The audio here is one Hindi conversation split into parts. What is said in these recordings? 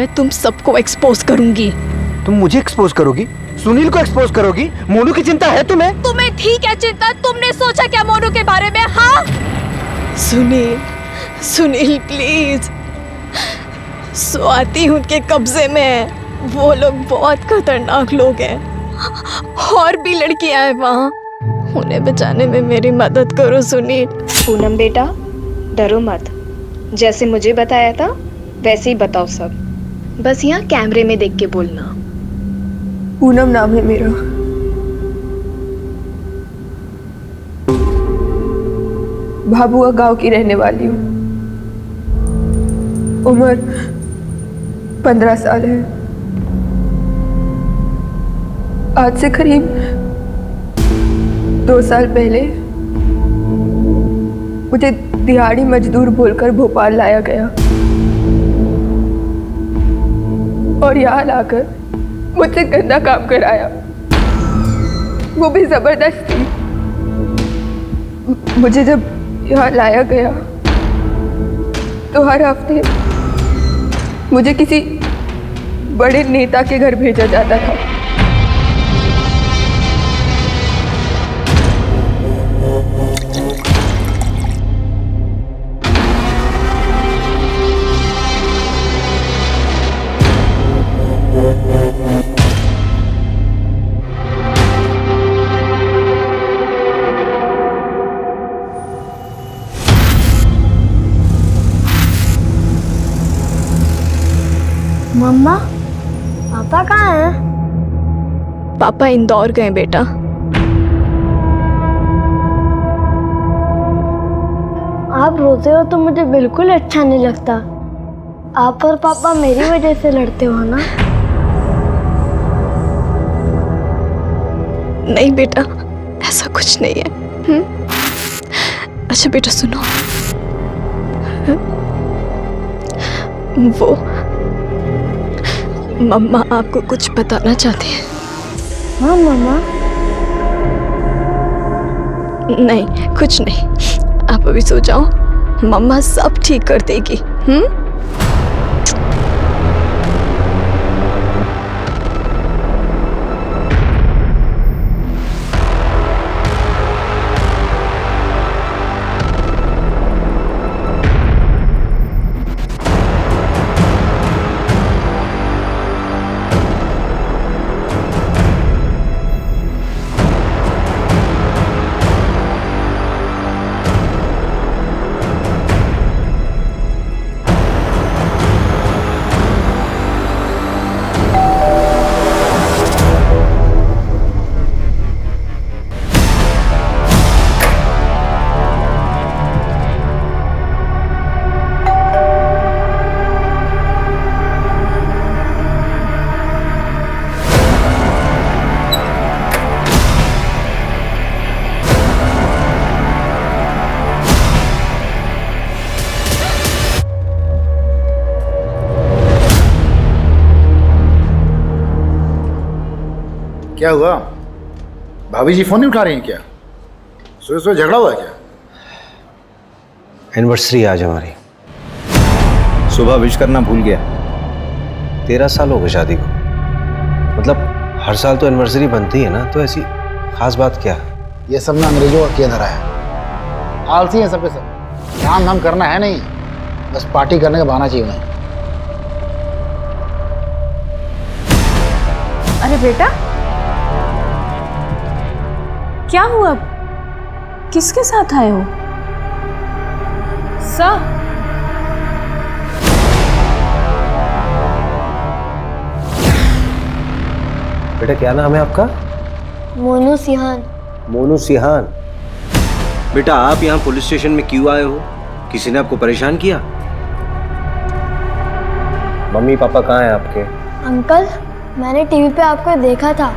मैं तुम सबको एक्सपोज करूंगी। तुम मुझे एक्सपोज करोगी? सुनील को एक्सपोज करोगी? मोनू की चिंता है तुम्हें? तुम्हें ठीक है चिंता? तुमने सोचा क्या मोनू के बारे में? हाँ सुनील, सुनील प्लीज, स्वाति उनके कब्जे में है। वो लोग बहुत खतरनाक लोग हैं और भी लड़कियां हैं वहाँ, उन्हें बचाने में मेरी मदद करो सुनील। पूनम बेटा डरो मत, जैसे मुझे बताया था वैसे ही बताओ सब, बस यहाँ कैमरे में देख के बोलना। पूनम नाम है मेरा। भाभुआ गांव की रहने वाली हूँ। उम्र 15 साल है। आज से करीब 2 साल पहले मुझे दिहाड़ी मजदूर बोलकर भोपाल लाया गया और यहाँ लाकर मुझसे गंदा काम कराया, वो भी जबरदस्ती। मुझे जब यहाँ लाया गया तो हर हफ्ते मुझे किसी बड़े नेता के घर भेजा जाता था। मम्मा पापा कहाँ हैं? पापा इंदौर गए बेटा। आप रोते हो तो मुझे बिल्कुल अच्छा नहीं लगता। आप और पापा मेरी वजह से लड़ते हो ना? नहीं बेटा, ऐसा कुछ नहीं है। अच्छा बेटा सुनो, वो मम्मा आपको कुछ बताना चाहते हैं। हाँ मम्मा। नहीं कुछ नहीं, आप अभी सो जाओ, मम्मा सब ठीक कर देगी। क्या हुआ? भाभी जी फोन नहीं उठा रही हैं क्या? सुबह सुबह झगड़ा हुआ क्या? एनिवर्सरी आज हमारी। सुबह विश करना भूल गया। 13 साल हो गए शादी को। मतलब हर साल तो एनिवर्सरी बनती है ना, तो ऐसी खास बात क्या? ये सब ना अंग्रेजों का किया धरा है। आलसी है सब के सब, काम धाम करना है नहीं, बस पार्टी करने का बहाना चाहिए उन्हें। अरे बेटा क्या हुआ? किसके साथ आए हो? सर बेटा क्या नाम है आपका? मोनू सिहान। मोनू सिहान। बेटा आप यहाँ पुलिस स्टेशन में क्यों आए हो? किसी ने आपको परेशान किया? मम्मी पापा कहाँ हैं आपके? अंकल मैंने टीवी पे आपको देखा था,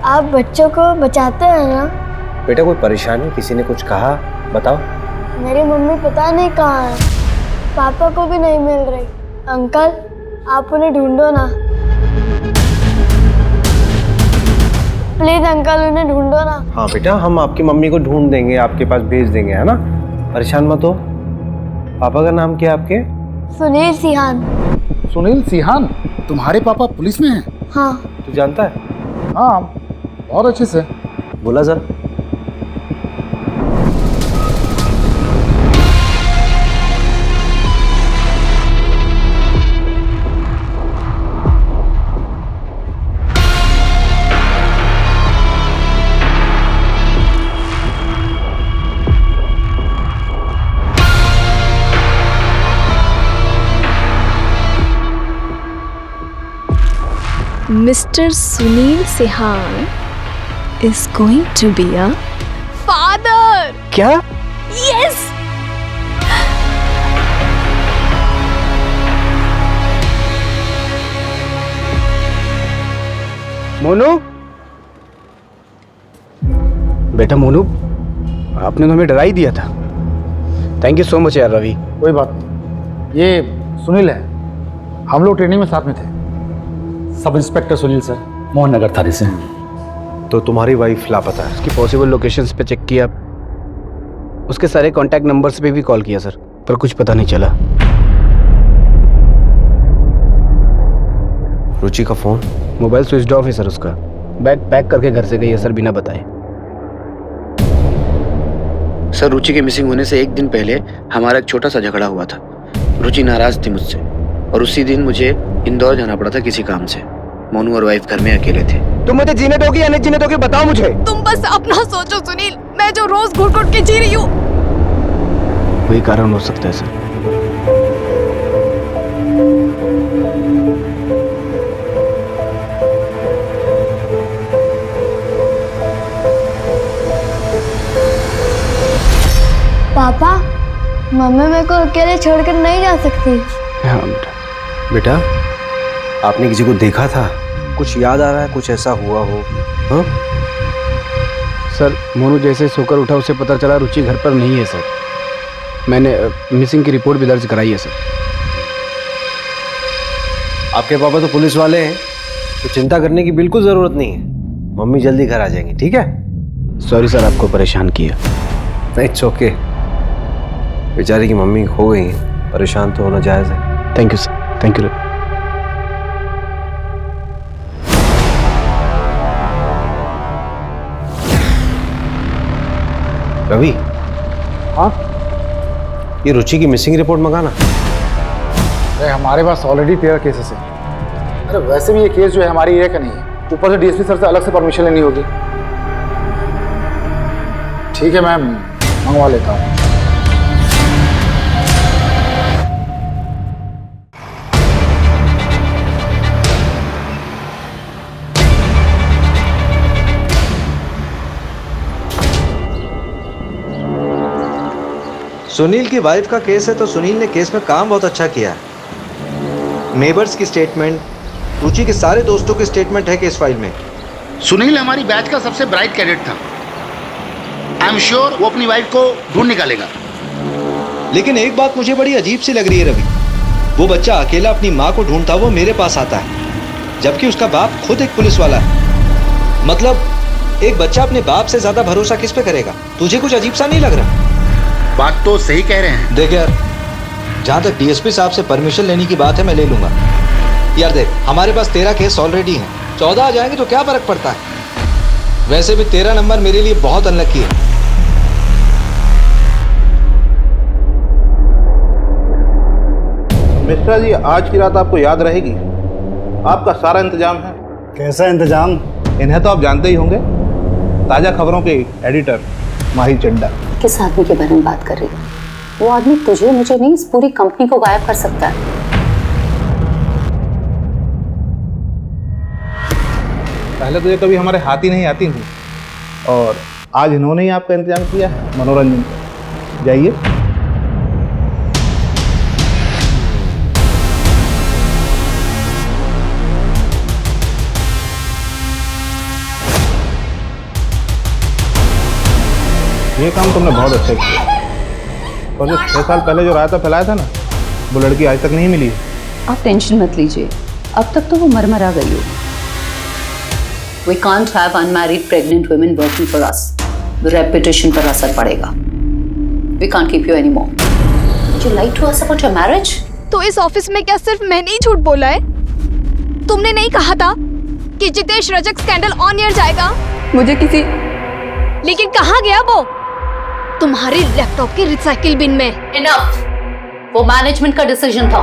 आप बच्चों को बचाते हैं ना? बेटा कोई परेशानी, किसी ने कुछ कहा? बताओ। मेरी मम्मी पता नहीं कहाँ है, पापा को भी नहीं मिल रही। अंकल आप उन्हें ढूंढो ना, प्लीज अंकल उन्हें ढूंढो ना। हाँ बेटा हम आपकी मम्मी को ढूंढ देंगे, आपके पास भेज देंगे, है ना? परेशान मत हो। पापा का नाम क्या है आपके? सुनील सिहान। सुनील सिहान, तुम्हारे पापा पुलिस में हैं? हाँ। तू जानता है? हाँ, बहुत अच्छे से। बोला जरा। Mr. Sunil Sihan is going to be a father. क्या? Yes. मोनू, बेटा मोनू, आपने तो हमें डरा ही दिया था। थैंक यू सो मच यार रवि। कोई बात नहीं, ये सुनील है, हम लोग ट्रेनिंग में साथ में थे। Sub inspector Sunil sir, Mohan Nagar थाने से। तो तुम्हारी वाइफ लापता है? उसकी पॉसिबल लोकेशंस पे चेक किया, उसके सारे कांटेक्ट नंबर्स पे भी कॉल किया सर, पर कुछ पता नहीं चला। रुचि का फोन? मोबाइल स्विच ऑफ है सर उसका। बैग पैक करके घर से गई है सर, बिना बताए। सर, रुचि के मिसिंग होने से एक दिन पहले हमारा एक छोटा सा झगड़ा हुआ था। रुचि नाराज थी मुझसे और उसी दिन मुझे इंदौर जाना पड़ा था किसी काम से। मोनू और वाइफ घर में अकेले थे। तुम मुझे जीने दोगे या नहीं जीने दोगे, बताओ मुझे। तुम बस अपना सोचो सुनील, मैं जो रोज घुट घुट के जी रही हूँ। वही कारण हो सकता है सर। पापा, मम्मी मेरे को अकेले छोड़कर नहीं जा सकती। हाँ बेटा, आपने किसी को देखा था? कुछ याद आ रहा है? कुछ ऐसा हुआ हो? हाँ सर, मोनू जैसे सोकर उठा उसे पता चला रुचि घर पर नहीं है सर। मैंने मिसिंग की रिपोर्ट भी दर्ज कराई है सर। आपके पापा तो पुलिस वाले हैं, तो चिंता करने की बिल्कुल जरूरत नहीं है। मम्मी जल्दी घर आ जाएंगी, ठीक है? सॉरी सर, आपको परेशान किया। It's okay. बेचारी की मम्मी खो गई है, परेशान तो होना जायज़ है। Thank you sir, thank you. Ravi. हाँ? ये रुचि की मिसिंग रिपोर्ट मंगाना। अरे हमारे पास ऑलरेडी 13 केसेस हैं। अरे वैसे भी ये केस जो है हमारी एरिया का नहीं है, ऊपर से डीएसपी सर से अलग से परमिशन लेनी होगी। ठीक है मैम, मंगवा लेता हूँ। सुनील की वाइफ का केस है, तो सुनील ने केस में काम बहुत अच्छा किया है। नेबर्स की स्टेटमेंट, रुचि के सारे दोस्तों की स्टेटमेंट है केस फाइल में। सुनील हमारी बैच का सबसे ब्राइट कैडेट था। आई एम श्योर वो अपनी वाइफ को ढूंढ निकालेगा। लेकिन एक बात मुझे बड़ी अजीब सी लग रही है रवि, वो बच्चा अकेला अपनी माँ को ढूंढता हुआ मेरे पास आता है, जबकि उसका बाप खुद एक पुलिस वाला है। मतलब एक बच्चा अपने बाप से ज्यादा भरोसा किस पे करेगा? तुझे कुछ अजीब सा नहीं लग रहा? बात तो सही कह रहे हैं। देख यार, जहाँ तक डीएसपी साहब से परमिशन लेने की बात है, मैं ले लूंगा। यार देख, हमारे पास 13 केस ऑलरेडी हैं, 14 आ जाएंगे तो क्या फर्क पड़ता है? वैसे भी 13 नंबर मेरे लिए बहुत अनलकी है। मिश्रा जी, आज की रात आपको याद रहेगी। आपका सारा इंतजाम है। कैसा इंतजाम? इन्हें तो आप जानते ही होंगे, ताज़ा खबरों के एडिटर माही चड्डा। किस आदमी के बारे में बात कर रही है? वो आदमी तुझे, मुझे नहीं, इस पूरी कंपनी को गायब कर सकता है। पहले तो ये कभी हमारे हाथ ही नहीं आती थी, और आज इन्होंने ही आपका इंतजाम किया है मनोरंजन का। जाइए। ये काम तुमने बहुत अच्छा किया। और जो 6 साल पहले जो रायता फैलाया था ना, वो लड़की आज तक नहीं मिली है। आप टेंशन मत लीजिए, अब तक तो वो मर गई हो। We can't have unmarried pregnant women working for us. Reputation पर असर पड़ेगा। We can't keep you anymore. Would you like to ask about your marriage? तो इस ऑफिस में क्या सिर्फ मैंने ही झूठ बोला है? तुमने नहीं कहा था कि Jitesh Rajak scandal on air जाएगा? मुझे किसी लेकिन कहाँ गया वो? तुम्हारे लैपटॉप के रिसाइकिल बिन में। इनफ, वो मैनेजमेंट का डिसीजन था।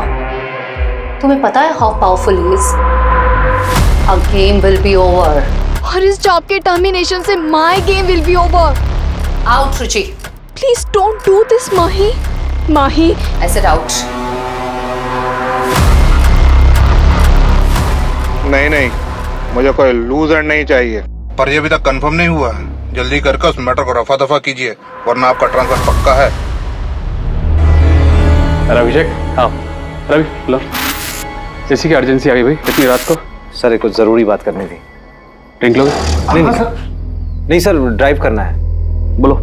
तुम्हें पता है how powerful he is. Our game will be over. और इस जॉब के टर्मिनेशन से my game will be over. Out, Ruchi. Please don't do this, Mahi. Mahi. I said out. नहीं, मुझे कोई लूजर नहीं चाहिए। पर ये अभी तक कंफर्म नहीं हुआ है। जल्दी करके उस मैटर को रफा दफा कीजिए, वरना आपका ट्रांसफर पक्का है। अभिषेक, हाँ रवि, लो। जैसी की अर्जेंसी आ गई भाई, इतनी रात को। सर एक कुछ ज़रूरी बात करनी थी। ड्रिंक लोगे? नहीं सर, ड्राइव करना है। बोलो,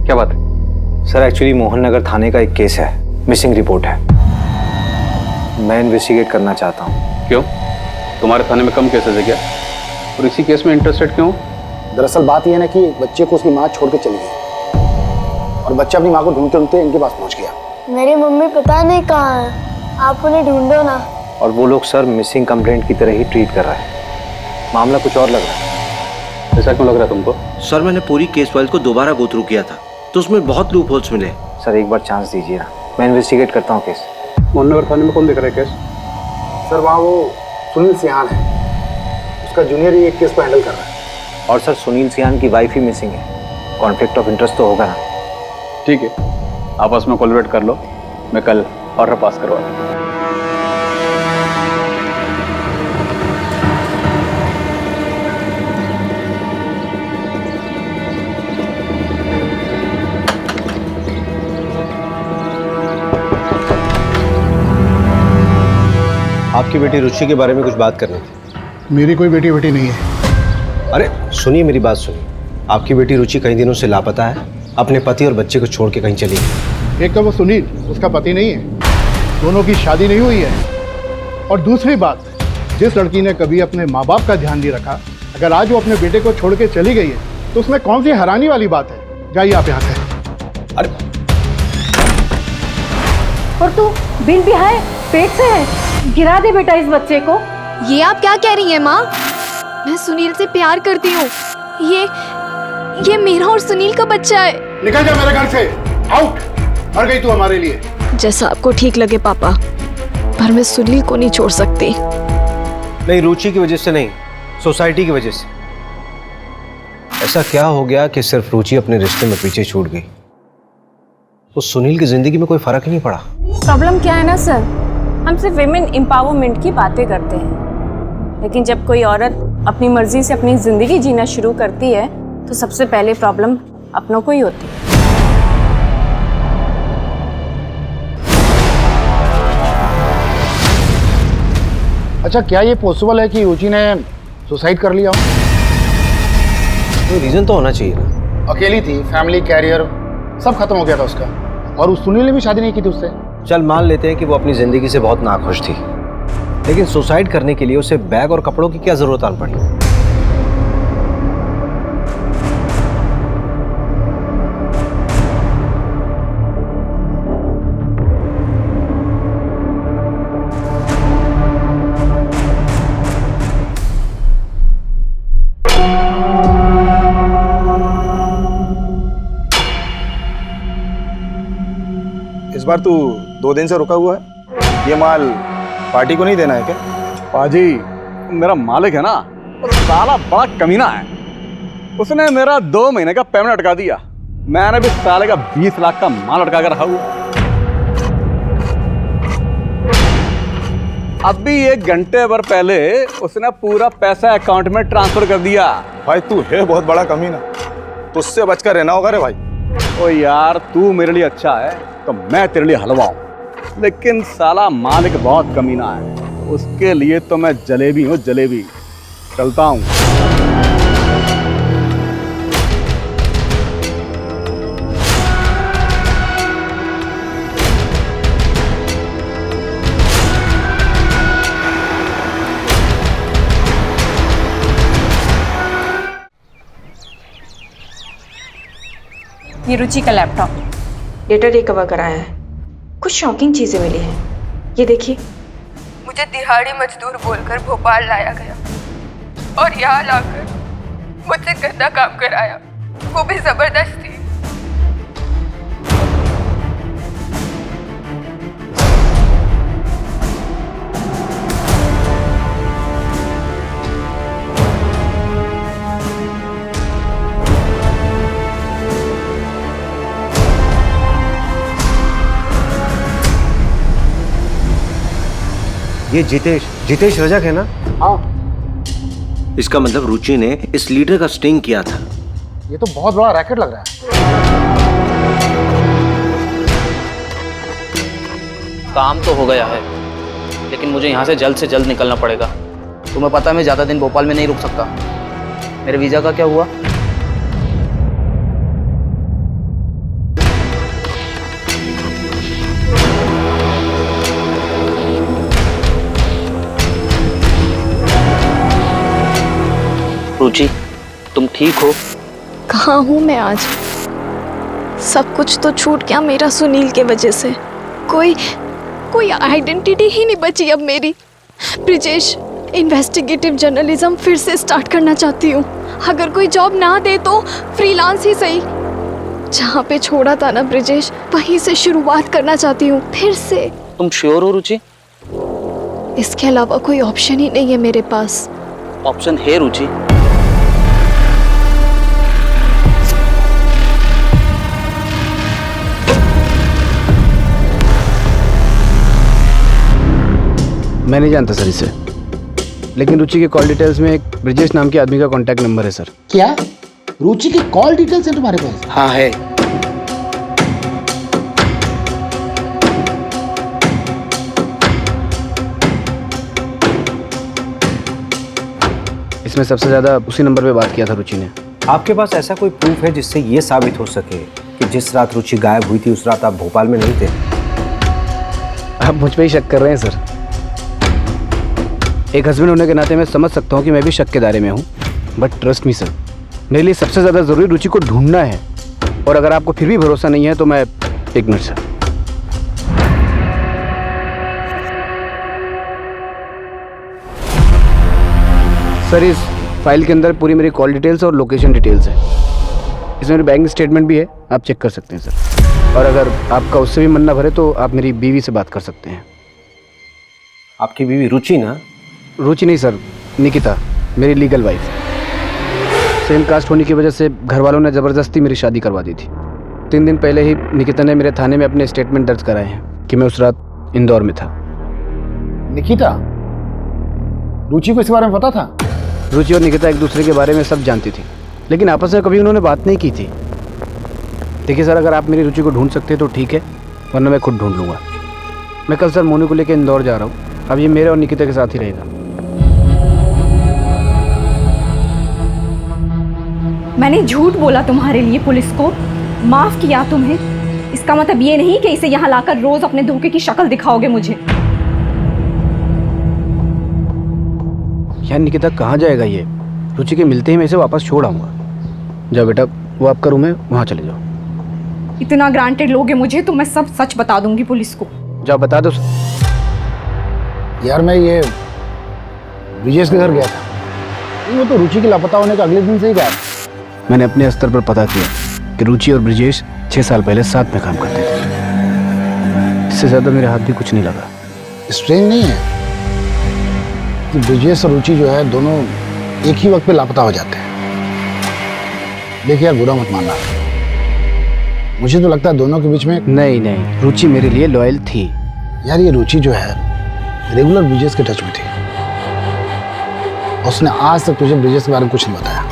क्या बात है? सर एक्चुअली मोहन नगर थाने का एक केस है, मिसिंग रिपोर्ट है। मैं इन्वेस्टिगेट करना चाहता हूँ। क्यों? तुम्हारे थाने में कम केसेस है क्या? और इसी केस में इंटरेस्टेड क्यों? दरअसल बात यह है ना कि बच्चे को उसकी माँ छोड़ के चली गई और बच्चा अपनी माँ को ढूंढते ढूंढते इनके पास पहुँच गया। मेरी मम्मी पता नहीं कहाँ है, आप उन्हें ढूंढो ना। और वो लोग सर मिसिंग कंप्लेंट की तरह ही ट्रीट कर रहा है। मामला कुछ और लग रहा है। ऐसा क्यों लग रहा है तुमको? सर मैंने पूरी केस फाइल को दोबारा गो थ्रू किया था, तो उसमें बहुत लूप होल्स मिले। सर एक बार चांस दीजिए ना, मैं इन्वेस्टिगेट करता हूँ केस। मोहन नगर थाने में कौन देख रहा है केस? सर वहाँ वो सुनील सियान है, उसका जूनियर ही एक केस को हैंडल कर रहा है। और सर सुनील सियान की वाइफ ही मिसिंग है, कॉन्फ्लिक्ट ऑफ इंटरेस्ट तो होगा ना। ठीक है, आपस में कोलैबोरेट कर लो, मैं कल ऑर्डर पास करवा दूँ। आपकी बेटी रुचि के बारे में कुछ बात करनी थी। मेरी कोई बेटी नहीं है। अरे सुनिए मेरी बात सुनिए, आपकी बेटी रुचि कई दिनों से लापता है, अपने पति और बच्चे को छोड़ के कहीं चली गई। एक तो वो सुनील उसका पति नहीं है, दोनों की शादी नहीं हुई है। और दूसरी बात, जिस लड़की ने कभी अपने माँ बाप का ध्यान नहीं रखा, अगर आज वो अपने बेटे को छोड़ के चली गई है तो उसमें कौन सी हैरानी वाली बात है? जाइए आप यहाँ से। अरे और तू बिन बिहाए पेट से है, गिरा दे बेटा इस बच्चे को। ये आप क्या कह रही हैं माँ? मैं सुनील से प्यार करती हूँ। ये मेरा और सुनील का बच्चा है। निकल जा मेरे घर से, आउट। मर गई तू हमारे लिए। जैसा आपको ठीक लगे पापा, पर मैं सुनील को नहीं छोड़ सकती। नहीं, रुचि की वजह से नहीं, सोसाइटी की वजह से। ऐसा क्या हो गया कि सिर्फ रुचि अपने रिश्ते में पीछे छूट गई? तो सुनील की जिंदगी में कोई फर्क ही नहीं पड़ा। प्रॉब्लम क्या है ना सर, हम सिर्फ विमेन एम्पावरमेंट की बातें करते हैं, लेकिन जब कोई औरत अपनी मर्जी से अपनी जिंदगी जीना शुरू करती है तो सबसे पहले प्रॉब्लम अपनों को ही होती है। अच्छा, क्या ये पॉसिबल है कि रुचि ने सुसाइड कर लिया हो? कोई रीजन तो होना चाहिए ना। अकेली थी, फैमिली, कैरियर सब खत्म हो गया था उसका, और उस सुनील ने भी शादी नहीं की थी उससे। चल मान लेते हैं कि वो अपनी जिंदगी से बहुत नाखुश थी, लेकिन सुसाइड करने के लिए उसे बैग और कपड़ों की क्या जरूरत आन पड़ी? इस बार तू 2 दिन से रुका हुआ है, ये माल पार्टी को नहीं देना है क्या? पाजी, मेरा मालिक है ना, वो साला बड़ा कमीना है। उसने मेरा 2 महीने का पेमेंट अटका दिया। मैंने भी साले का 20 लाख का माल अटका कर रखा हुआ। अभी 1 घंटे भर पहले उसने पूरा पैसा अकाउंट में ट्रांसफर कर दिया। भाई तू है बहुत बड़ा कमीना, तुझसे बचकर रहना होगा रे भाई। ओ यार, तू मेरे लिए अच्छा है तो मैं तेरे लिए हलवा हूं, लेकिन साला मालिक बहुत कमीना है, उसके लिए तो मैं जलेबी हूँ, जलेबी। चलता हूँ। ये रुचि का लैपटॉप, डेटा रिकवर कराया है, कुछ शॉकिंग चीजें मिली हैं। ये देखिए। मुझे दिहाड़ी मजदूर बोलकर भोपाल लाया गया और यहाँ लाकर मुझसे गंदा काम कराया, वो भी जबरदस्ती। ये जितेश रजक है ना? हाँ। इसका मतलब रुचि ने इस लीडर का स्टिंग किया था। ये तो बहुत बड़ा रैकेट लग रहा है। काम तो हो गया है, लेकिन मुझे यहाँ से जल्द निकलना पड़ेगा। तुम्हें पता है मैं ज़्यादा दिन भोपाल में नहीं रुक सकता। मेरे वीज़ा का क्या हुआ? रुचि, तुम ठीक हो? कहाँ हूँ मैं आज? सब कुछ तो छूट गया मेरा सुनील के वजह से। कोई आइडेंटिटी ही नहीं बची अब मेरी। ब्रिजेश, इन्वेस्टिगेटिव जर्नलिज्म फिर से स्टार्ट करना चाहती हूँ। अगर कोई जॉब ना दे तो फ्रीलांस ही सही। जहाँ पे छोड़ा था ना ब्रिजेश, वहीं से शुरुआत करना चाहती हूँ फिर से। तुम श्योर हो रुचि? इसके अलावा कोई ऑप्शन ही नहीं है मेरे पास। ऑप्शन है रुचि। मैं नहीं जानता सर इसे, लेकिन रुचि के कॉल डिटेल्स में एक ब्रिजेश नाम के आदमी का कांटेक्ट नंबर है सर। क्या रुचि की कॉल डिटेल्स है तुम्हारे पास? हाँ है। इसमें सबसे ज्यादा उसी नंबर पे बात किया था रुचि ने। आपके पास ऐसा कोई प्रूफ है जिससे ये साबित हो सके कि जिस रात रुचि गायब हुई थी उस रात आप भोपाल में नहीं थे? आप मुझ पे ही शक कर रहे हैं सर। एक हस्बैंड होने के नाते मैं समझ सकता हूँ कि मैं भी शक के दायरे में हूँ, बट ट्रस्ट मी सर, मेरे लिए सबसे ज़्यादा ज़रूरी रुचि को ढूंढना है। और अगर आपको फिर भी भरोसा नहीं है तो मैं एक मिनट सर, इस फाइल के अंदर पूरी मेरी कॉल डिटेल्स और लोकेशन डिटेल्स है। इसमें मेरी बैंक स्टेटमेंट भी है, आप चेक कर सकते हैं सर। और अगर आपका उससे भी मन ना भरे तो आप मेरी बीवी से बात कर सकते हैं। आपकी बीवी रुचि ना? रुचि नहीं सर, निकिता, मेरी लीगल वाइफ। सेम कास्ट होने की वजह से घर वालों ने ज़बरदस्ती मेरी शादी करवा दी थी। 3 दिन पहले ही निकिता ने मेरे थाने में अपने स्टेटमेंट दर्ज कराए हैं कि मैं उस रात इंदौर में था। निकिता, रुचि को इस बारे में पता था? रुचि और निकिता एक दूसरे के बारे में सब जानती थी, लेकिन आपस में कभी उन्होंने बात नहीं की थी। देखिए सर, अगर आप मेरी रुचि को ढूंढ सकते हैं तो ठीक है, वरना मैं खुद ढूंढ लूँगा। मैं कल सर मोनू को लेकर इंदौर जा रहा हूँ। अब ये मेरे और निकिता के साथ ही रहेगा। मैंने झूठ बोला तुम्हारे लिए पुलिस को, माफ किया तुम्हें। इसका मतलब ये नहीं कि इसे यहाँ लाकर रोज अपने धोखे की शक्ल दिखाओगे मुझे। यार निकिता कहाँ जाएगा ये? रुचि के मिलते ही मैं इसे वापस छोड़ आऊँगा। जाओ बेटा, वो आपका रूम है, वहाँ चले जाओ। इतना ग्रांटेड लोगे मुझे तो मैं सब सच बता दूंगी पुलिस को। जाओ बता दो। यार मैं ये ब्रिजेश के घर गया था, वो तो रुचि के लापता होने का अगले दिन से ही गया। मैंने अपने स्तर पर पता किया कि रुचि और ब्रिजेश 6 साल पहले साथ में काम करते थे। इससे ज़्यादा मेरे हाथ भी कुछ नहीं लगा। स्ट्रेंज नहीं है कि ब्रिजेश और रुचि जो है दोनों एक ही वक्त पे लापता हो जाते हैं। देखिए यार, बुरा मत मानना, मुझे तो लगता है दोनों के बीच में। नहीं, रुचि मेरे लिए लॉयल थी। यार ये रुचि जो है रेगुलर ब्रिजेश के टच में थी। उसने आज तक तुझे ब्रिजेश के बारे में कुछ नहीं बताया,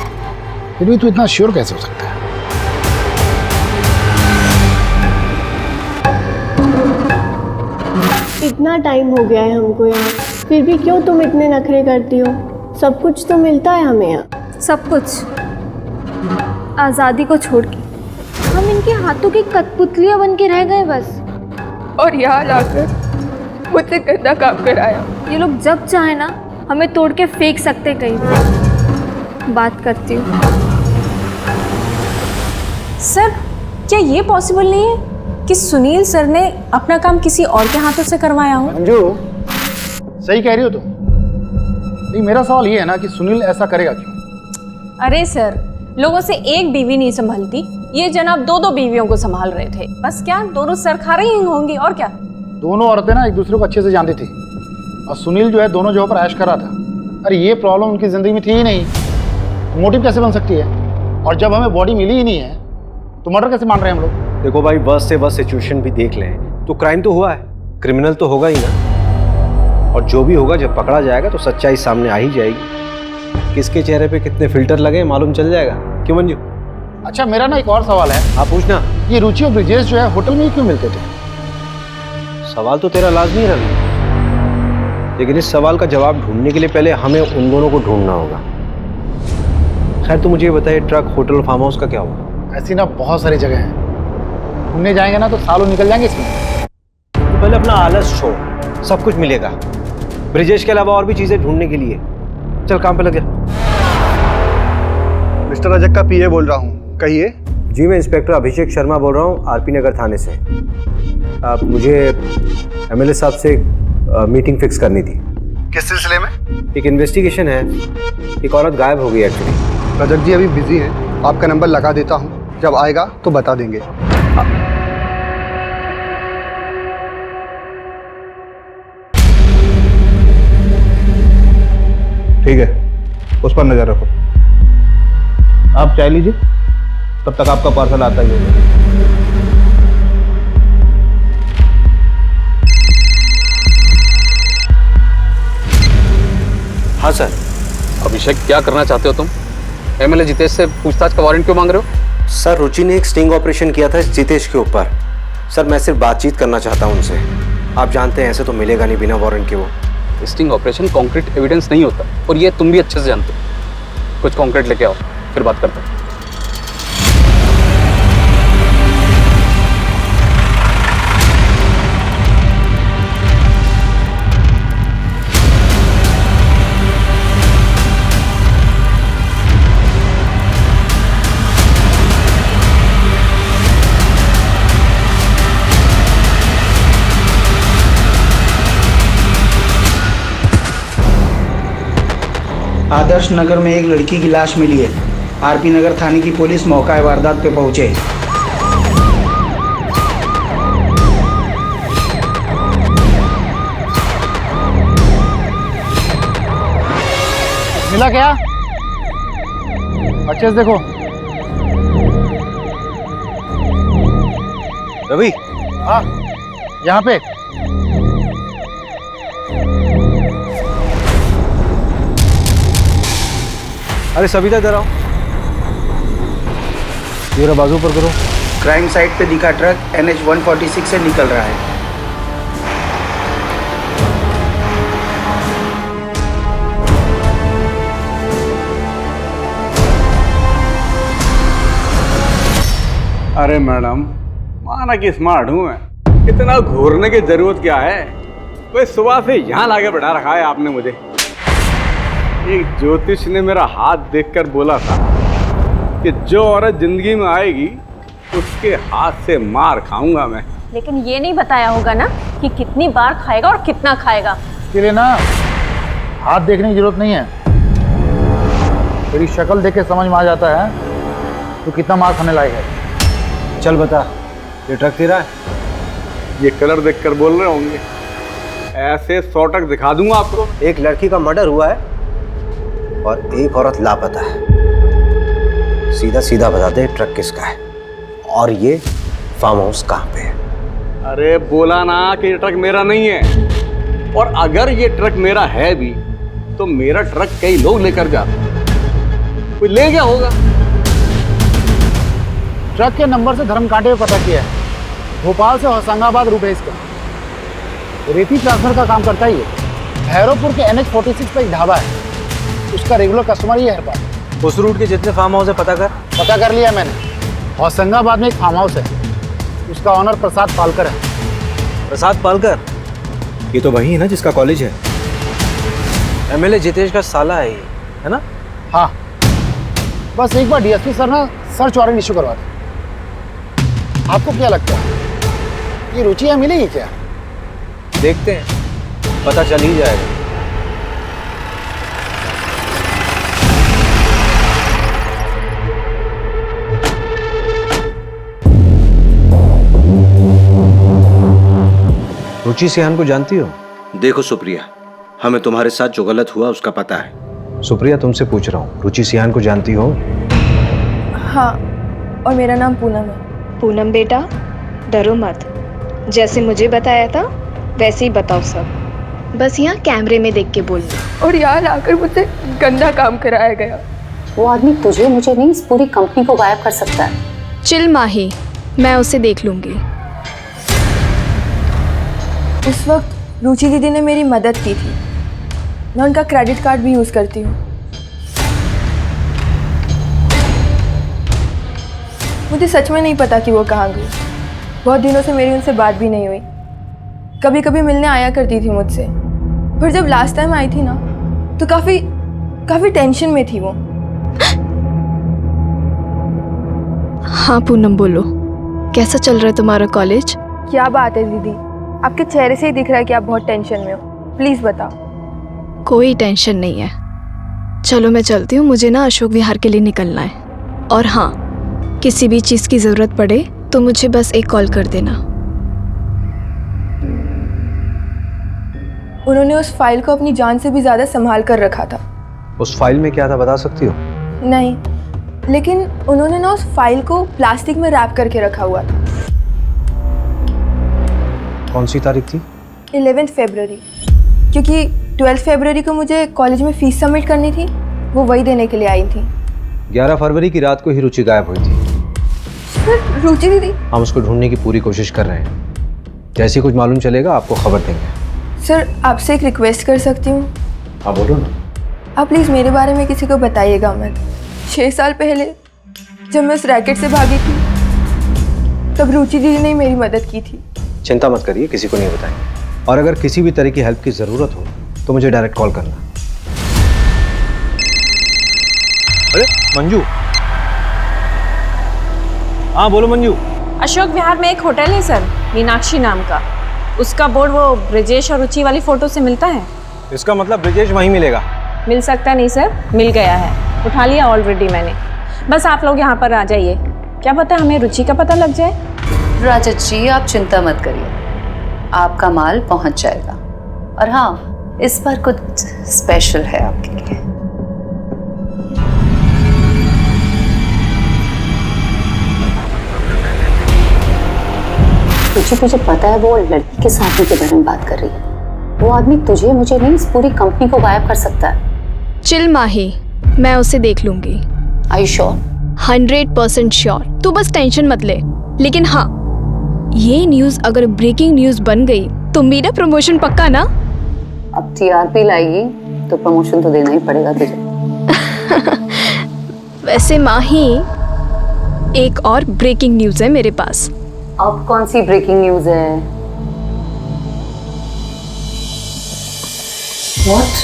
फिर भी तू इतना श्योर कैसे हो सकता है? इतना टाइम हो गया है हमको यहाँ, फिर भी क्यों तुम इतने नखरे करती हो? सब कुछ तो मिलता है हमें यहाँ। सब कुछ आज़ादी को छोड़ के हम इनके हाथों की कठपुतलियाँ बन के रह गए बस। और यहाँ लाकर मुझसे गंदा काम कराया। ये लोग जब चाहे ना हमें तोड़ के फेंक सकते कहीं भी। बात करती हूँ। सर, क्या ये पॉसिबल नहीं है कि सुनील सर ने अपना काम किसी और के हाथों से करवाया हो। मंजू, सही कह रही हो तुम। नहीं, मेरा सवाल ये है ना कि सुनील ऐसा करेगा क्यों? अरे सर, लोगों से एक बीवी नहीं संभलती, ये जनाब दो दो बीवियों को संभाल रहे थे। बस क्या, दोनों सर खा रही होंगी और क्या। दोनों औरतें ना एक दूसरे को अच्छे से जानती थी और सुनील जो है दोनों जगह पर ऐश कर रहा था। अरे ये प्रॉब्लम उनकी ज़िंदगी में थी ही नहीं, तो मोटिव कैसे बन सकती है? और जब हमें बॉडी मिली ही नहीं है तो मर्डर कैसे मान रहे हैं हम लोग? देखो भाई, वर्स्ट से वर्स्ट सिचुएशन भी देख लें तो क्राइम तो हुआ है, क्रिमिनल तो होगा ही ना। और जो भी होगा, जब पकड़ा जाएगा तो सच्चाई सामने आ ही जाएगी। किसके चेहरे पे कितने फिल्टर लगे मालूम चल जाएगा। क्यों मंजू? अच्छा, मेरा ना एक और सवाल है। आप पूछना। ये रुचि और ब्रिजेश जो है होटल में ही क्यों मिलते थे? सवाल तो तेरा लाजमी है रवि, लेकिन इस सवाल का जवाब ढूंढने के लिए पहले हमें उन दोनों को ढूंढना होगा। खैर, तो मुझे ये बताइए, ट्रक, होटल और फार्म हाउस का क्या हुआ? ऐसी ना बहुत सारी जगह हैं, घूमने जाएंगे ना तो सालों निकल जाएंगे इसमें। तो पहले अपना आलस छोड़, सब कुछ मिलेगा। ब्रिजेश के अलावा और भी चीजें ढूंढने के लिए। चल काम पे लग जा। मिस्टर रजक का पीए बोल रहा हूँ, कहिए। जी, मैं इंस्पेक्टर अभिषेक शर्मा बोल रहा हूँ, आरपी नगर थाने से। आप मुझे एमएलए साहब से मीटिंग फिक्स करनी थी। किस सिलसिले में? एक इन्वेस्टिगेशन है, एक औरत गायब हो गई एक्चुअली। रजक जी अभी बिजी हैं, आपका नंबर लगा देता हूँ, जब आएगा तो बता देंगे। ठीक है, उस पर नजर रखो। आप चाय लीजिए, तब तक आपका पार्सल आता ही होगा। हाँ सर। अभिषेक, क्या करना चाहते हो तुम? एमएलए जितेश से पूछताछ का वारंट क्यों मांग रहे हो? सर, रुचि ने एक स्टिंग ऑपरेशन किया था जितेश के ऊपर। सर, मैं सिर्फ बातचीत करना चाहता हूँ उनसे। आप जानते हैं ऐसे तो मिलेगा नहीं बिना वारंट के। वो स्टिंग ऑपरेशन कॉन्क्रीट एविडेंस नहीं होता, और ये तुम भी अच्छे से जानते हो। कुछ कॉन्क्रीट लेके आओ, फिर बात करते हैं। आदर्श नगर में एक लड़की की लाश मिली है। आरपी नगर थाने की पुलिस मौका वारदात पे पहुंचे। मिला क्या? अच्छे से देखो। रवि। हाँ, यहाँ पे। अरे सविता, इधर आओ। जरा बाजू पर करो। क्राइम साइट पे दिखा ट्रक NH 146 से निकल रहा है। अरे मैडम, माना कि स्मार्ट हूँ मैं, इतना घूरने की जरूरत क्या है? भाई सुबह से यहाँ लाके बैठा रखा है आपने मुझे। एक ज्योतिष ने मेरा हाथ देखकर बोला था कि जो औरत जिंदगी में आएगी उसके हाथ से मार खाऊंगा मैं। लेकिन ये नहीं बताया होगा ना कि कितनी बार खाएगा और कितना खाएगा। इसके लिए ना हाथ देखने की जरूरत नहीं है, तेरी शक्ल देख के समझ में आ जाता है तो कितना मार खाने लायक है। चल बता, ये ट्रक तेरा है? ये कलर देखकर बोल रहे होंगे, ऐसे 100 ट्रक दिखा दूंगा आपको। एक लड़की का मर्डर हुआ है और एक औरत लापता है। सीधा सीधा बता दे ट्रक किसका है और ये फार्म हाउस कहाँ पे है? अरे बोला ना कि ये ट्रक मेरा नहीं है, और अगर ये ट्रक मेरा है भी तो मेरा ट्रक कई लोग लेकर जाते, कोई ले गया होगा। ट्रक के नंबर से धर्मकांटे में पता किया है, भोपाल से होशंगाबाद रूट है इसका। रेती ट्रांसफर का काम करता ही है। भैरवपुर के NH 46 पर एक ढाबा है, उसका रेगुलर कस्टमर ही है हर बार। उस रूट के जितने फार्म हाउस है पता कर लिया मैंने। होशंगाबाद में एक फार्म हाउस है, उसका ऑनर प्रसाद पालकर है। प्रसाद पालकर? ये तो वही है ना जिसका कॉलेज है। एमएलए जितेश का साला है ये, है ना? हाँ, बस एक बार DSP सर ना सर्च वारंट इशू करवा दें। आपको क्या लगता है कि रुचि यहाँ मिलेगी क्या? देखते हैं, पता चल ही जाएगा। रुचि सिहान को जानती हो? देखो सुप्रिया, हमें तुम्हारे साथ जो गलत हुआ उसका पता है। सुप्रिया, तुमसे पूछ रहा हूँ, रुचि सिहान को जानती हो? हाँ, और मेरा नाम पूनम है। पूनम बेटा, डरो मत। जैसे मुझे बताया था वैसे ही बताओ सब। बस यहाँ कैमरे में देख के बोलना। और यहाँ लाकर मुझसे गंदा काम कराया गया। वो आदमी तुझे मुझे नहीं, इस पूरी कंपनी को गायब कर सकता है। चिल माही, मैं उसे देख लूंगी। उस वक्त रुचि दीदी ने मेरी मदद की थी। मैं उनका क्रेडिट कार्ड भी यूज़ करती हूँ। मुझे सच में नहीं पता कि वो कहाँ गई। बहुत दिनों से मेरी उनसे बात भी नहीं हुई। कभी कभी मिलने आया करती थी मुझसे, पर जब लास्ट टाइम आई थी ना तो काफ़ी टेंशन में थी वो। हाँ पूनम, बोलो, कैसा चल रहा है तुम्हारा कॉलेज? क्या बात है दीदी, आपके चेहरे से ही दिख रहा है कि आप बहुत टेंशन में हो। प्लीज़ बताओ। कोई टेंशन नहीं है। चलो मैं चलती हूँ, मुझे ना अशोक विहार के लिए निकलना है। और हाँ, किसी भी चीज़ की ज़रूरत पड़े तो मुझे बस एक कॉल कर देना। उन्होंने उस फाइल को अपनी जान से भी ज़्यादा संभाल कर रखा था। उस फाइल में क्या था बता सकती हो? नहीं, लेकिन उन्होंने ना उस फाइल को प्लास्टिक में रैप करके रखा हुआ था। कौन सी तारीख थी? 11 फरवरी, क्योंकि 12 फरवरी को मुझे कॉलेज में फीस सबमिट करनी थी। वो वही देने के लिए आई थी। 11 फरवरी की रात को ही रुचि गायब हुई थी। सर, रुचि दीदी? हम उसको ढूंढने की पूरी कोशिश कर रहे हैं। जैसे कुछ मालूम चलेगा आपको खबर देंगे। सर, आपसे एक रिक्वेस्ट कर सकती हूँ? हाँ बोलो ना। आप प्लीज़ मेरे बारे में किसी को बताइएगा मत। 6 साल पहले जब मैं उस रैकेट से भागी थी तब रुचि दीदी ने मेरी मदद की थी। चिंता मत करिए, किसी को नहीं बताएंगे। और अगर किसी भी तरह की हेल्प की ज़रूरत हो तो मुझे डायरेक्ट कॉल करना। अरे मंजू। हाँ बोलो मंजू। अशोक विहार में एक होटल है सर, मीनाक्षी नाम का। उसका बोर्ड वो ब्रिजेश और रुचि वाली फ़ोटो से मिलता है। इसका मतलब ब्रिजेश वहीं मिलेगा? मिल सकता नहीं सर, मिल गया है, उठा लिया ऑलरेडी मैंने। बस आप लोग यहाँ पर आ जाइए, क्या पता हमें रुचि का पता लग जाए। राजत जी, आप चिंता मत करिए, आपका माल पहुंच जाएगा। और हाँ, इस बार कुछ स्पेशल है आपके लिए। तुझे पता है वो लड़की के साथी के बारे में बात कर रही है। वो आदमी तुझे मुझे नहीं, इस पूरी कंपनी को गायब कर सकता है। चिल माही, मैं उसे देख लूंगी। Are you sure? 100% श्योर। तू बस टेंशन मत ले। लेकिन हाँ, ये न्यूज़ अगर ब्रेकिंग न्यूज़ बन गई तो मेरा प्रमोशन पक्का ना? अब TRP लाएगी तो प्रमोशन तो देना ही पड़ेगा तुझे। वैसे माही, एक और ब्रेकिंग न्यूज़ है मेरे पास। अब कौन सी ब्रेकिंग न्यूज़ है? What?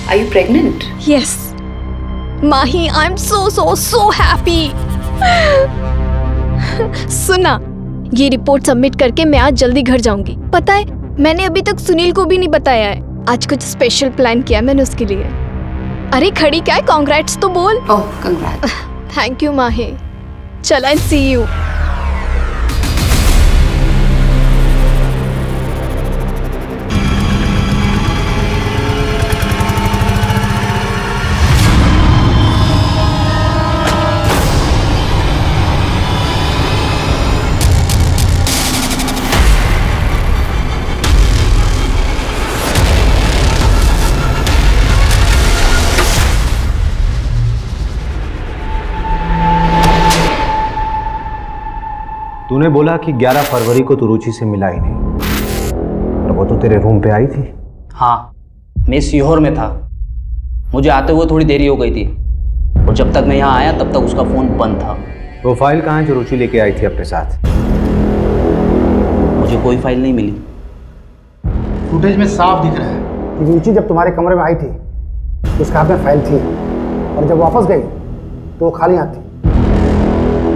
Are you pregnant? Yes. Mahi, I am so happy. सुना, ये रिपोर्ट सबमिट करके मैं आज जल्दी घर जाऊंगी। पता है, मैंने अभी तक सुनील को भी नहीं बताया है। आज कुछ स्पेशल प्लान किया मैंने उसके लिए। अरे खड़ी क्या है, कांग्रेट्स तो बोल। ओह, कांग्रेट्स। थैंक यू माही। चल, आई सी यू। तूने बोला कि 11 फरवरी को तू रुचि से मिला ही नहीं, और वो तो तेरे रूम पे आई थी। हाँ, मैं सीहोर में था। मुझे आते हुए थोड़ी देरी हो गई थी, और जब तक मैं यहाँ आया तब तक उसका फ़ोन बंद था। वो फाइल कहाँ है जो रुचि लेके आई थी अपने साथ? मुझे कोई फाइल नहीं मिली। फुटेज में साफ दिख रहा है कि रुचि जब तुम्हारे कमरे में आई थी तो उसके हाथ में फाइल थी, और जब वापस गई तो वो खाली हाथ थी।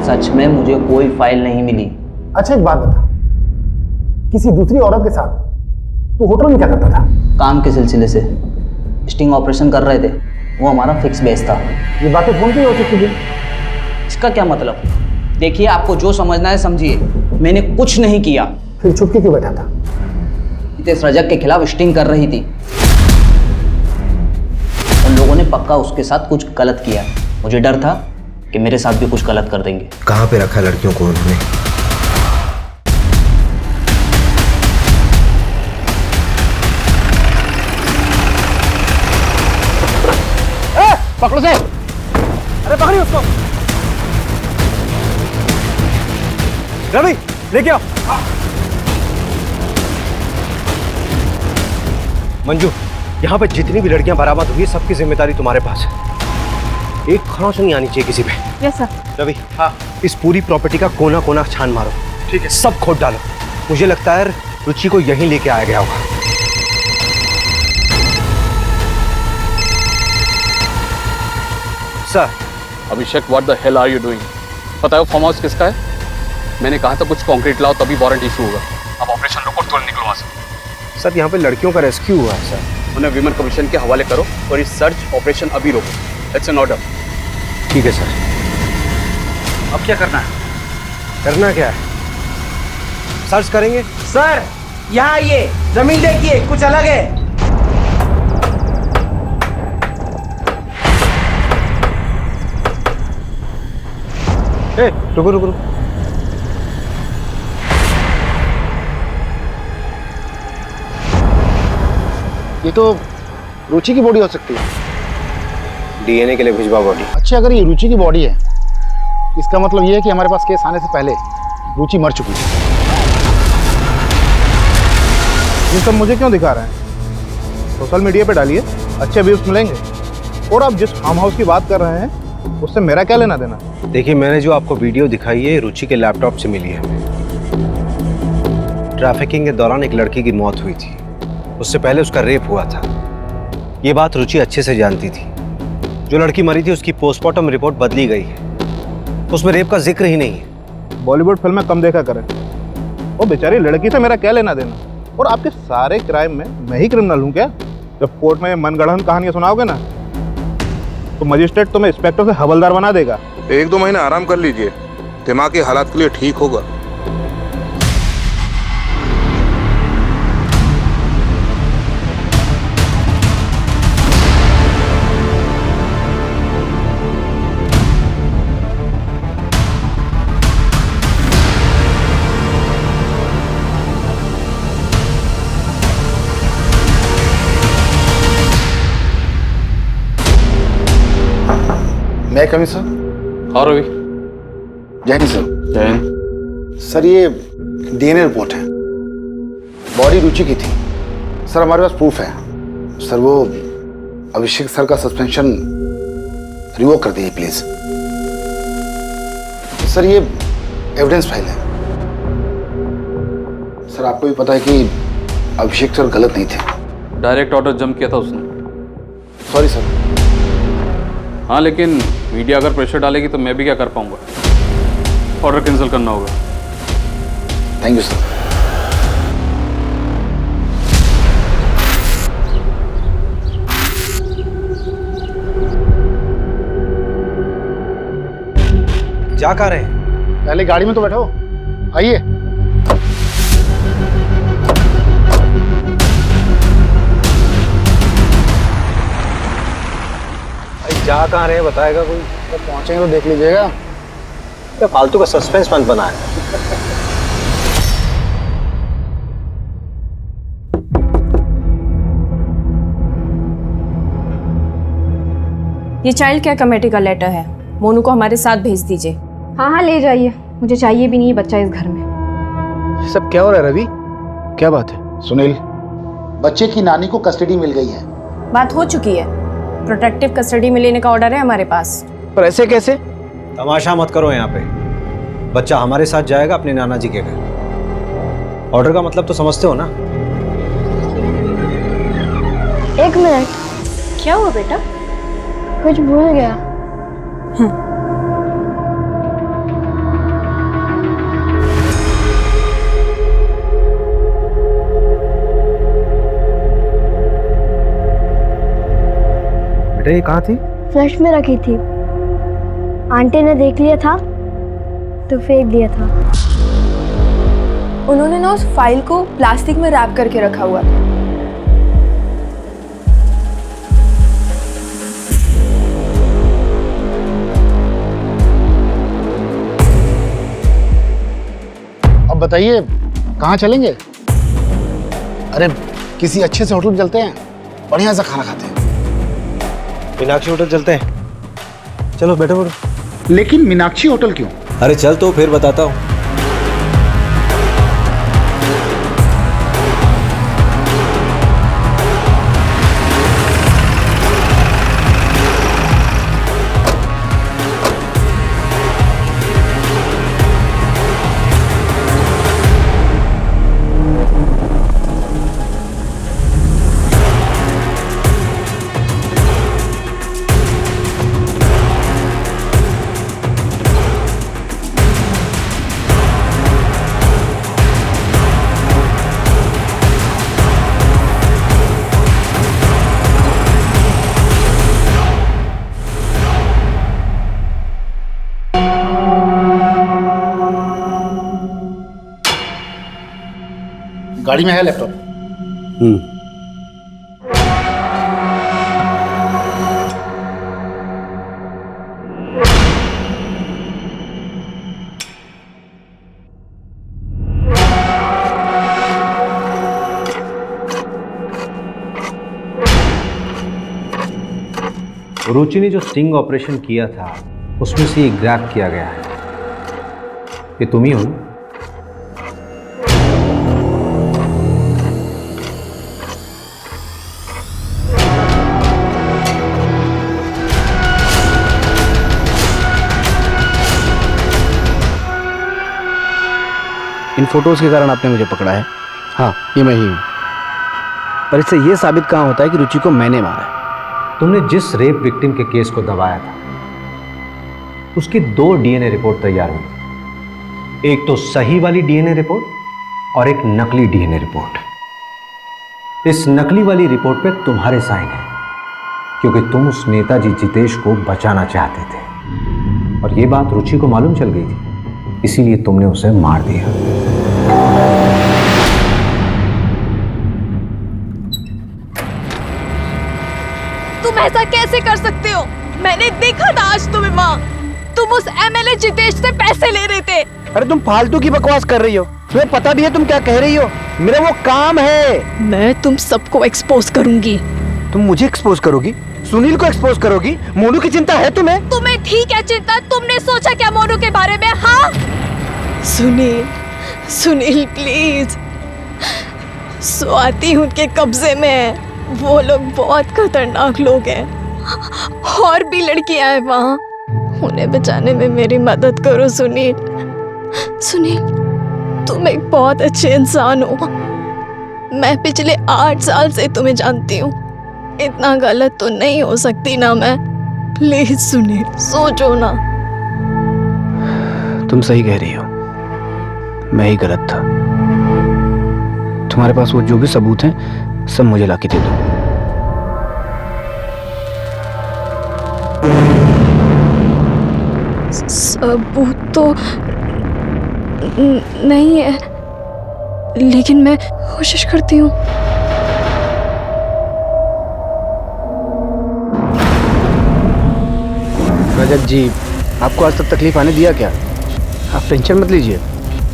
सच में मुझे कोई फाइल नहीं मिली। अच्छा, एक बात बता, किसी दूसरी औरत के साथ। तू होटल में क्या करता था? काम के सिलसिले से स्टिंग ऑपरेशन कर रहे थे, वो हमारा फिक्स बेस था। ये बातें फोन पे हो सकती थी। इसका क्या मतलब? देखिए, आपको जो समझना है समझिए, मैंने कुछ नहीं किया। फिर छुप के क्यों बैठा था? नितेश रजक के खिलाफ स्टिंग कर रही थी, उन लोगों ने पक्का उसके साथ कुछ गलत किया। मुझे डर था कि मेरे साथ भी कुछ गलत कर देंगे। कहाँ पे रखा लड़कियों को उन्होंने? पकड़ो से। अरे पकड़ी उसको। रवि लेके आओ। मंजू, यहाँ पे जितनी भी लड़कियां बरामद हुई है सबकी जिम्मेदारी तुम्हारे पास है। एक खरोंच नहीं आनी चाहिए किसी पे। Yes sir. रवि, हाँ, इस पूरी प्रॉपर्टी का कोना कोना छान मारो। ठीक है। सब खोद डालो। मुझे लगता है रुचि को यहीं लेके आया गया होगा। Sir. Abhishek, what the hell are you doing? पता है वो फार्म हाउस किसका है? मैंने कहा था कुछ कंक्रीट लाओ तभी वारंट इशू होगा। अब ऑपरेशन रोको, तुरंत निकलो वहां से। सर, यहाँ पे लड़कियों का रेस्क्यू हुआ है सर। उन्हें विमेन कमीशन के हवाले करो और इस सर्च ऑपरेशन अभी रोको। It's an order. ठीक है सर। अब क्या करना है? करना क्या है? सर्च करेंगे। सर, यहाँ आइए, जमीन देखिए, कुछ अलग है। रुको रुको रुको। ये तो रुचि की बॉडी हो सकती है। डीएनए के लिए भिजवा बॉडी। अच्छा, अगर ये रुचि की बॉडी है, इसका मतलब ये है कि हमारे पास केस आने से पहले रुचि मर चुकी थी। ये सब मुझे क्यों दिखा रहे हैं? सोशल मीडिया पे डालिए, अच्छे व्यूज मिलेंगे। और आप जिस फार्म हाउस की बात कर रहे हैं उससे मेरा क्या लेना देना? देखिए, मैंने जो आपको वीडियो दिखाई है रुचि के लैपटॉप से मिली है। ट्रैफिकिंग के दौरान एक लड़की की मौत हुई थी, उससे पहले उसका रेप हुआ था। ये बात रुचि अच्छे से जानती थी। जो लड़की मरी थी उसकी पोस्टमार्टम रिपोर्ट बदली गई है, उसमें रेप का जिक्र ही नहीं है। बॉलीवुड फिल्में कम देखा करें। वो बेचारी लड़की से मेरा क्या लेना देना? और आपके सारे क्राइम में मैं ही क्रिमिनल हूँ क्या? जब कोर्ट में मनगढ़ंत कहानियां सुनाओगे ना तो मजिस्ट्रेट तुम्हें इंस्पेक्टर से हवलदार बना देगा। 1-2 महीने आराम कर लीजिए, दिमाग के हालात के लिए ठीक होगा। मैं कमी सर। हाँ रवि। जय हिंद सर। जय हिंद। सर, ये डीएनए रिपोर्ट है, बॉडी रुचि की थी। सर, हमारे पास प्रूफ है। सर, वो अभिषेक सर का सस्पेंशन रिवोक कर दीजिए प्लीज। सर, ये एविडेंस फाइल है। सर, आपको भी पता है कि अभिषेक सर गलत नहीं थे। डायरेक्ट ऑर्डर जम किया था उसने। Sorry sir. हाँ, लेकिन मीडिया अगर प्रेशर डालेगी तो मैं भी क्या कर पाऊंगा? ऑर्डर कैंसिल करना होगा। Thank you sir. जा कहाँ रहे? पहले गाड़ी में तो बैठो, आइए। जा कहाँ रहे बताएगा कोई? जब पहुंचेंगे तो देख लीजिएगा। फालतू का सस्पेंस मत बनाए। ये चाइल्ड केयर कमेटी का लेटर है, मोनू को हमारे साथ भेज दीजिए। हाँ ले जाइए, मुझे चाहिए भी नहीं है बच्चा इस घर में। सब क्या हो रहा है रवि? क्या बात है? सुनील, बच्चे की नानी को कस्टडी मिल गई है। बात हो चुकी है, प्रोटेक्टिव कस्टडी में लेने का ऑर्डर है हमारे पास। पर ऐसे कैसे? तमाशा मत करो यहाँ पे। बच्चा हमारे साथ जाएगा अपने नाना जी के घर। ऑर्डर का मतलब तो समझते हो ना? एक मिनट। क्या हुआ बेटा? कुछ भूल गया। बेटा ये कहाँ थी? फ्लश में रखी थी, आंटी ने देख लिया था तो फेंक दिया था। उन्होंने ना उस फाइल को प्लास्टिक में रैप करके रखा हुआ था। अब बताइए कहाँ चलेंगे? अरे किसी अच्छे से होटल में चलते हैं, बढ़िया सा खाना खाते हैं। मीनाक्षी होटल चलते हैं। चलो बैठो बैठो। लेकिन मीनाक्षी होटल क्यों? अरे चल तो फिर बताता हूँ। गाड़ी में है लैपटॉप। रुचि ने जो स्टिंग ऑपरेशन किया था उसमें से ये ग्रैब किया गया है। ये तुम ही हो ना? इन फोटोज के कारण आपने मुझे पकड़ा है। हाँ, ये मैं ही हूँ। पर इससे ये साबित कहाँ होता है कि रुचि को मैंने मारा है। तुमने जिस रेप विक्टिम के केस को दबाया था उसकी 2 डीएनए रिपोर्ट तैयार हुई। एक तो सही वाली डीएनए रिपोर्ट और एक नकली डीएनए रिपोर्ट। इस नकली वाली रिपोर्ट पे तुम्हारे साइन है क्योंकि तुम उस नेताजी जितेश को बचाना चाहते थे और ये बात रुचि को मालूम चल गई थी, इसीलिए तुमने उसे मार दिया। तुम ऐसा कैसे कर सकते हो? मैंने देखा था आज तुम्हें माँ, तुम उस एमएलए जितेश से पैसे ले रहे थे। अरे तुम फालतू की बकवास कर रही हो। तुम्हें पता भी है तुम क्या कह रही हो? मेरा वो काम है। मैं तुम सबको एक्सपोज करूंगी। तुम मुझे एक्सपोज करोगी? सुनील को एक्सपोज करोगी? मोनू की चिंता है तुम्हें? तुम्हें ठीक है चिंता? तुमने सोचा क्या मोनू के बारे में? हाँ सुनील, सुनील प्लीज, स्वाति उनके कब्जे में है। वो लोग बहुत खतरनाक लोग हैं। और भी लड़कियां हैं वहाँ, उन्हें बचाने में मेरी मदद करो सुनील। सुनील, तुम एक बहुत अच्छे इंसान हो। मैं पिछले 8 साल से तुम्हें जानती हूँ। इतना गलत तो नहीं हो सकती ना मैं। प्लीज सुनील, सोचो ना। तुम सही कह रही हो, मैं ही गलत था। तुम्हारे पास वो जो भी सबूत हैं सब मुझे लाके दे दो। सबूत तो नहीं है, लेकिन मैं कोशिश करती हूँ। रजत जी, आपको आज तक तकलीफ आने दिया क्या? आप टेंशन मत लीजिए,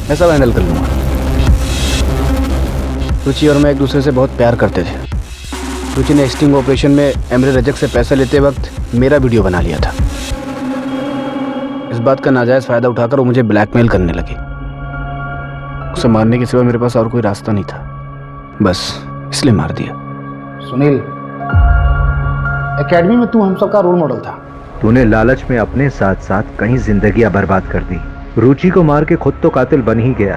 मैं सब हैंडल कर लूँगा। रुचि और मैं एक दूसरे से बहुत प्यार करते थे। रुचि ने स्टिंग ऑपरेशन में एमरे रजक से पैसा लेते वक्त मेरा वीडियो बना लिया था। इस बात का नाजायज़ फ़ायदा उठाकर वो मुझे ब्लैकमेल करने लगी। उसे मारने के सिवा मेरे पास और कोई रास्ता नहीं था, बस इसलिए मार दिया। सुनील, एकेडमी में तू हम सबका रोल मॉडल था। तूने लालच में अपने साथ साथ कई जिंदगियां बर्बाद कर दी। रुचि को मार के खुद तो कातिल बन ही गया,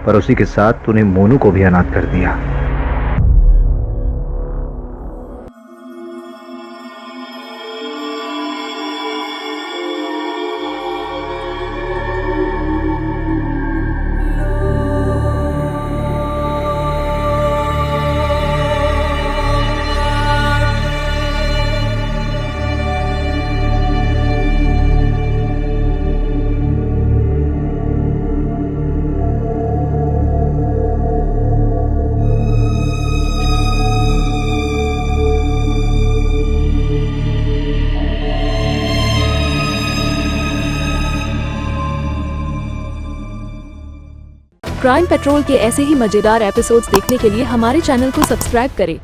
पर उसी के साथ तूने मोनू को भी अनाथ कर दिया। क्राइम पेट्रोल के ऐसे ही मजेदार एपिसोड्स देखने के लिए हमारे चैनल को सब्सक्राइब करें